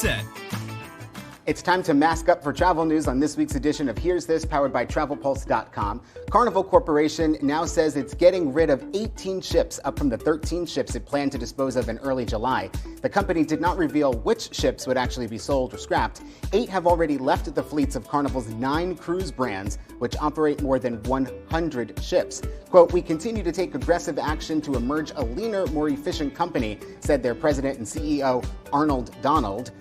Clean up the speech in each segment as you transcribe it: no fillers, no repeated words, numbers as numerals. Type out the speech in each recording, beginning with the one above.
Set. It's time to mask up for travel news on this week's edition of Here's This, powered by TravelPulse.com. Carnival Corporation now says it's getting rid of 18 ships, up from the 13 ships it planned to dispose of in early July. The company did not reveal which ships would actually be sold or scrapped. 8 have already left the fleets of Carnival's 9 cruise brands, which operate more than 100 ships. Quote, "We continue to take aggressive action to emerge a leaner, more efficient company," said their president and CEO, Arnold Donald.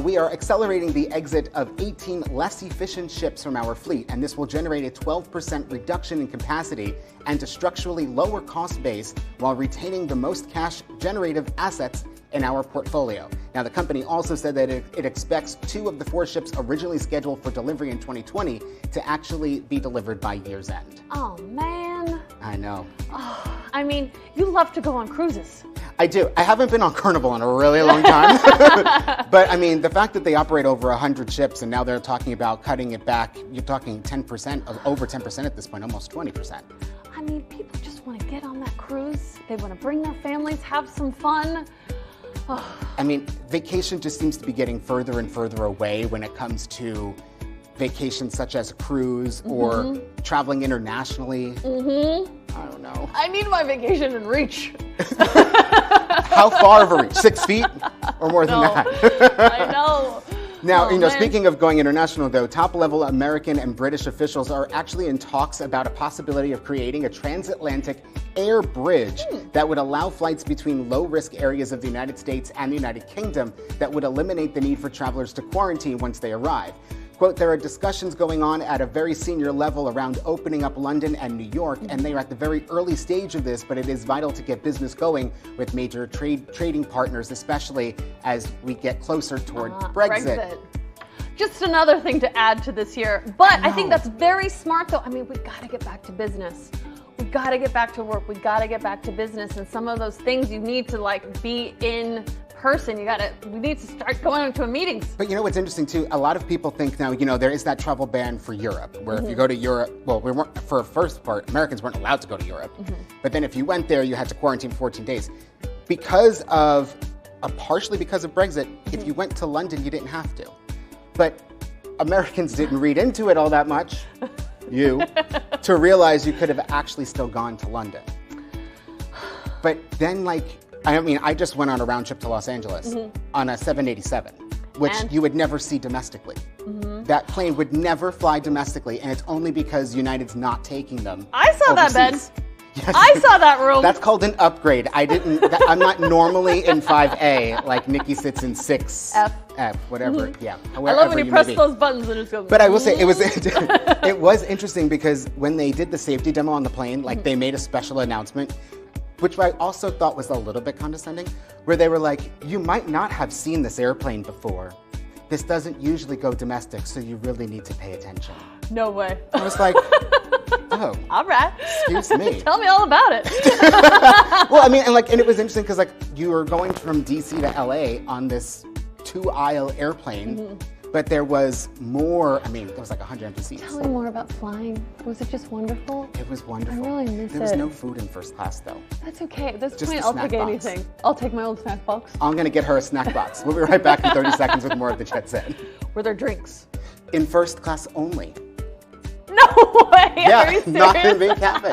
We are accelerating the exit of 18 less efficient ships from our fleet, and this will generate a 12% reduction in capacity and a structurally lower cost base while retaining the most cash-generative assets in our portfolio. Now, the company also said that it expects 2 of the 4 ships originally scheduled for delivery in 2020 to actually be delivered by year's end. Oh, man. I know. Oh, I mean, you love to go on cruises. I do. I haven't been on Carnival in a really long time. But I mean, the fact that they operate over 100 ships and now they're talking about cutting it back, you're talking 10%, over 10% at this point, almost 20%. I mean, people just want to get on that cruise. They want to bring their families, have some fun. Oh. I mean, vacation just seems to be getting further and further away when it comes to vacations such as a cruise or traveling internationally. I don't know. I need my vacation in reach. How far of a reach? 6 feet or more than that? I know. Now, speaking of going international, though, top-level American and British officials are actually in talks about a possibility of creating a transatlantic air bridge that would allow flights between low-risk areas of the United States and the United Kingdom that would eliminate the need for travelers to quarantine once they arrive. Quote, "There are discussions going on at a very senior level around opening up London and New York, and they are at the very early stage of this, but it is vital to get business going with major trading partners, especially as we get closer toward Brexit." Just another thing to add to this year. But I think that's very smart, though. I mean, we got to get back to business. We got to get back to work. We got to get back to business. And some of those things you need to be in person. We need to start going to meetings. But you know what's interesting too? A lot of people think now, there is that travel ban for Europe, where if you go to Europe, well, we weren't, for the first part, Americans weren't allowed to go to Europe. But then if you went there, you had to quarantine 14 days. Partially because of Brexit, if you went to London, you didn't have to. But Americans didn't read into it all that much, to realize you could have actually still gone to London. But then I just went on a round trip to Los Angeles on a 787, which you would never see domestically. That plane would never fly domestically, and it's only because United's not taking them. I saw overseas. that bed. Yes. I saw that room. That's called an upgrade. I'm not normally in 5A, like Nikki sits in 6F, whatever. Yeah. I love when you press those buttons and it just goes. But I will say it was interesting because when they did the safety demo on the plane, they made a special announcement, which I also thought was a little bit condescending, where they were like, "You might not have seen this airplane before. This doesn't usually go domestic, so you really need to pay attention." No way. I was like, oh. All right. Excuse me. Tell me all about it. Well, I mean, and it was interesting because you were going from DC to LA on this 2-aisle airplane. But there was more, there was 100 empty seats. Tell me more about flying. Was it just wonderful? It was wonderful. I really miss it. There was no food in first class, though. That's okay. At this Just point, a I'll snack take box. anything. I'll take my old snack box. I'm going to get her a snack box. We'll be right back in 30 seconds with more of the Jet Set. Were there drinks? In first class only. No way! Yeah, Are you serious? not in the main cabin.